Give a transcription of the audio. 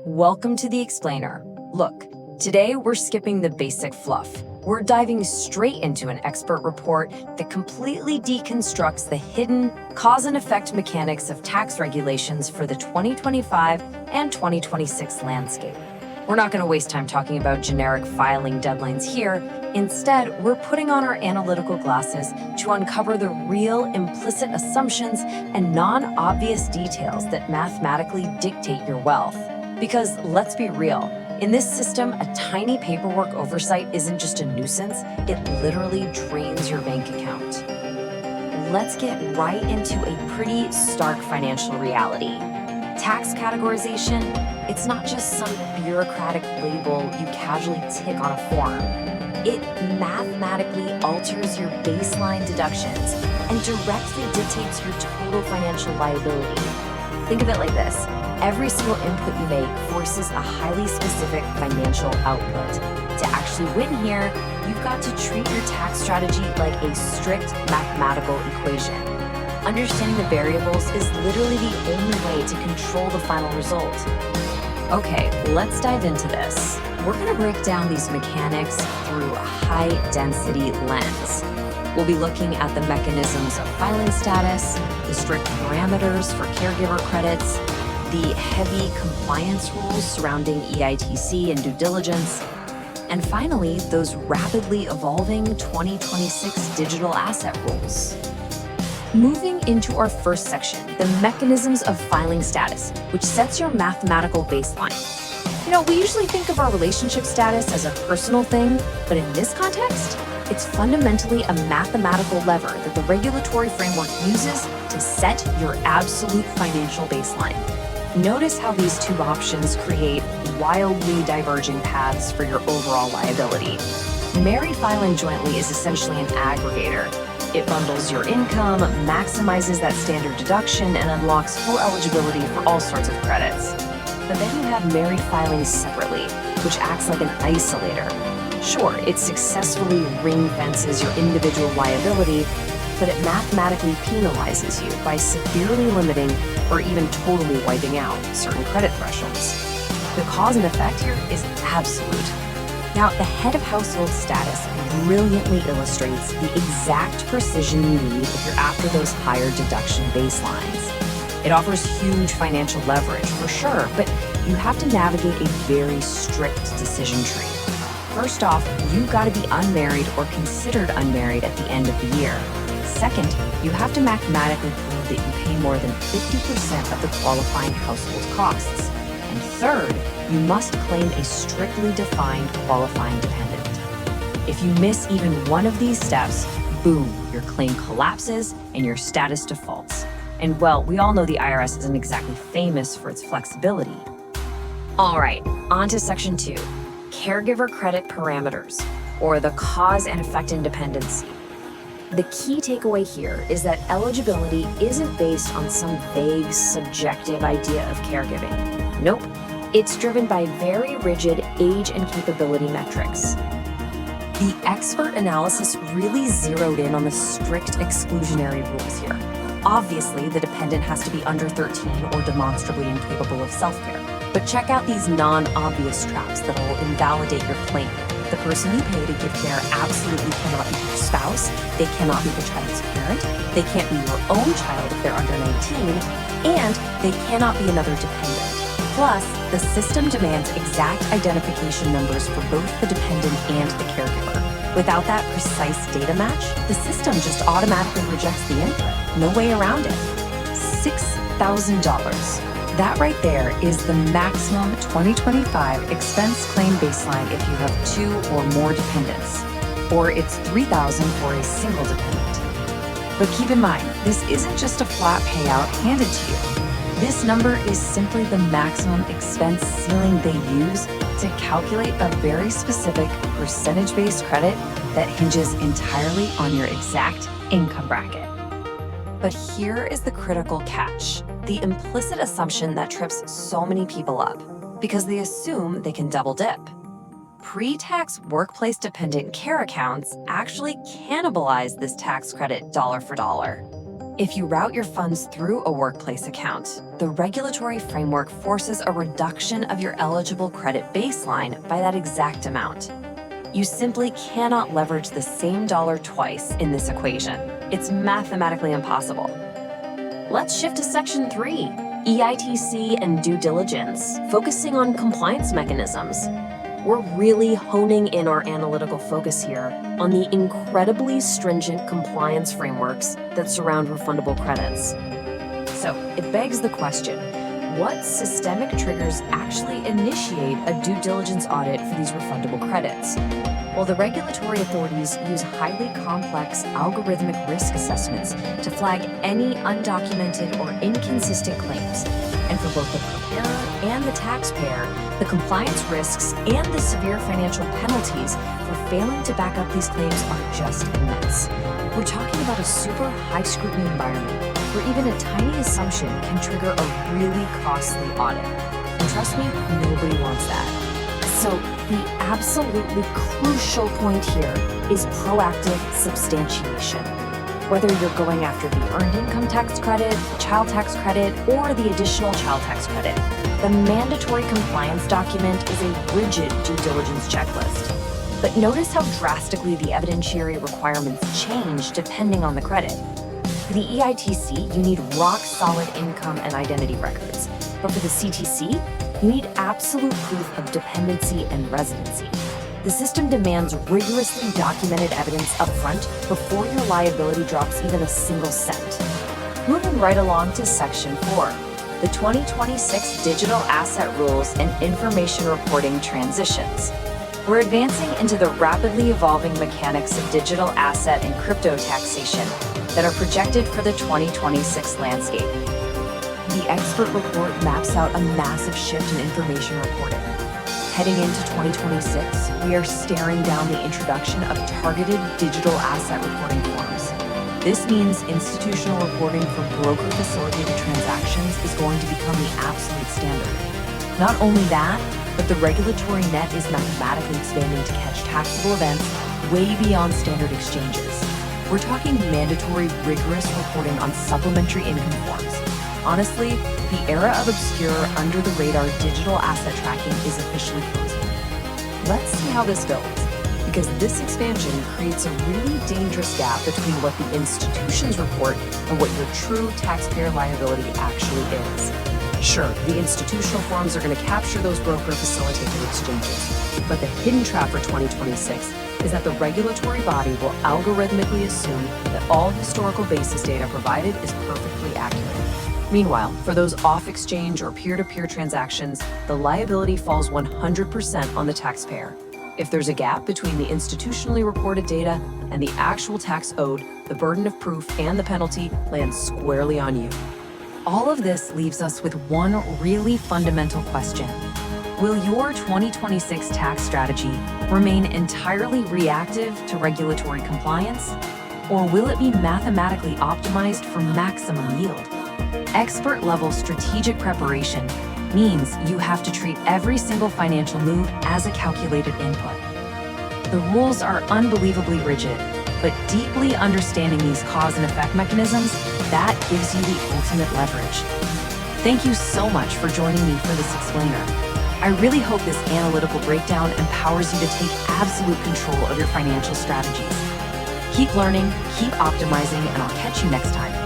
Welcome to the Explainer. Look, today we're skipping the basic fluff. We're diving straight into an expert report that completely deconstructs the hidden cause and effect mechanics of tax regulations for the 2025 and 2026 landscape. We're not going to waste time talking about generic filing deadlines here. Instead, we're putting on our analytical glasses to uncover the real implicit assumptions and non-obvious details that mathematically dictate your wealth. Because let's be real, in this system, a tiny paperwork oversight isn't just a nuisance, it literally drains your bank account. Let's get right into a pretty stark financial reality. Tax categorization, it's not just some bureaucratic label you casually tick on a form. It mathematically alters your baseline deductions and directly dictates your total financial liability. Think of it like this. Every single input you make forces a highly specific financial output. To actually win here, you've got to treat your tax strategy like a strict mathematical equation. Understanding the variables is literally the only way to control the final result. Okay, let's dive into this. We're going to break down these mechanics through a high-density lens. We'll be looking at the mechanisms of filing status, the strict parameters for caregiver credits, the heavy compliance rules surrounding EITC and due diligence, and finally, those rapidly evolving 2026 digital asset rules. Moving into our first section, the mechanisms of filing status, which sets your mathematical baseline. We usually think of our relationship status as a personal thing, but in this context, it's fundamentally a mathematical lever that the regulatory framework uses to set your absolute financial baseline. Notice how these two options create wildly diverging paths for your overall liability. Married filing jointly is essentially an aggregator. It bundles your income, maximizes that standard deduction, and unlocks full eligibility for all sorts of credits. But then you have married filing separately, which acts like an isolator. Sure, it successfully ring-fences your individual liability, but it mathematically penalizes you by severely limiting or even totally wiping out certain credit thresholds. The cause and effect here is absolute. Now, the head of household status brilliantly illustrates the exact precision you need if you're after those higher deduction baselines. It offers huge financial leverage, for sure, but you have to navigate a very strict decision tree. First off, you've got to be unmarried or considered unmarried at the end of the year. Second, you have to mathematically prove that you pay more than 50% of the qualifying household costs. And third, you must claim a strictly defined qualifying dependent. If you miss even one of these steps, boom, your claim collapses and your status defaults. And well, we all know the IRS isn't exactly famous for its flexibility. All right, on to section 2, caregiver credit parameters, or the cause and effect independency. The key takeaway here is that eligibility isn't based on some vague, subjective idea of caregiving. Nope, it's driven by very rigid age and capability metrics. The expert analysis really zeroed in on the strict exclusionary rules here. Obviously, the dependent has to be under 13 or demonstrably incapable of self-care. But check out these non-obvious traps that will invalidate your claim. The person you pay to give care absolutely cannot be your spouse, they cannot be the child's parent, they can't be your own child if they're under 19, and they cannot be another dependent. Plus, the system demands exact identification numbers for both the dependent and the caregiver. Without that precise data match, the system just automatically rejects the input. No way around it. $6,000. That right there is the maximum 2025 expense claim baseline if you have 2 or more dependents, or it's $3,000 for a single dependent. But keep in mind, this isn't just a flat payout handed to you. This number is simply the maximum expense ceiling they use to calculate a very specific percentage-based credit that hinges entirely on your exact income bracket. But here is the critical catch, the implicit assumption that trips so many people up, because they assume they can double dip. Pre-tax workplace dependent care accounts actually cannibalize this tax credit dollar for dollar. If you route your funds through a workplace account, the regulatory framework forces a reduction of your eligible credit baseline by that exact amount. You simply cannot leverage the same dollar twice in this equation. It's mathematically impossible. Let's shift to Section 3, EITC and due diligence, focusing on compliance mechanisms. We're really honing in our analytical focus here on the incredibly stringent compliance frameworks that surround refundable credits. So it begs the question, what systemic triggers actually initiate a due diligence audit for these refundable credits? Well, the regulatory authorities use highly complex algorithmic risk assessments to flag any undocumented or inconsistent claims. And for both the preparer and the taxpayer, the compliance risks and the severe financial penalties for failing to back up these claims are just immense. We're talking about a super high scrutiny environment where even a tiny assumption can trigger a really costly audit. And trust me, nobody wants that. So the absolutely crucial point here is proactive substantiation. Whether you're going after the earned income tax credit, the child tax credit, or the additional child tax credit, the mandatory compliance document is a rigid due diligence checklist. But notice how drastically the evidentiary requirements change depending on the credit. For the EITC, you need rock-solid income and identity records. But for the CTC, you need absolute proof of dependency and residency. The system demands rigorously documented evidence upfront before your liability drops even a single cent. Moving right along to Section 4, the 2026 Digital Asset Rules and Information Reporting Transitions. We're advancing into the rapidly evolving mechanics of digital asset and crypto taxation that are projected for the 2026 landscape. The expert report maps out a massive shift in information reporting. Heading into 2026, we are staring down the introduction of targeted digital asset reporting forms. This means institutional reporting for broker-facilitated transactions is going to become the absolute standard. Not only that, but the regulatory net is mathematically expanding to catch taxable events way beyond standard exchanges. We're talking mandatory, rigorous reporting on supplementary income forms. Honestly, the era of obscure, under-the-radar digital asset tracking is officially closing. Let's see how this goes, because this expansion creates a really dangerous gap between what the institutions report and what your true taxpayer liability actually is. Sure, the institutional forms are going to capture those broker-facilitated exchanges, but the hidden trap for 2026 is that the regulatory body will algorithmically assume that all historical basis data provided is perfectly accurate. Meanwhile, for those off-exchange or peer-to-peer transactions, the liability falls 100% on the taxpayer. If there's a gap between the institutionally reported data and the actual tax owed, the burden of proof and the penalty lands squarely on you. All of this leaves us with one really fundamental question. Will your 2026 tax strategy remain entirely reactive to regulatory compliance, or will it be mathematically optimized for maximum yield? Expert-level strategic preparation means you have to treat every single financial move as a calculated input. The rules are unbelievably rigid, but deeply understanding these cause and effect mechanisms, that gives you the ultimate leverage. Thank you so much for joining me for this explainer. I really hope this analytical breakdown empowers you to take absolute control of your financial strategies. Keep learning, keep optimizing, and I'll catch you next time.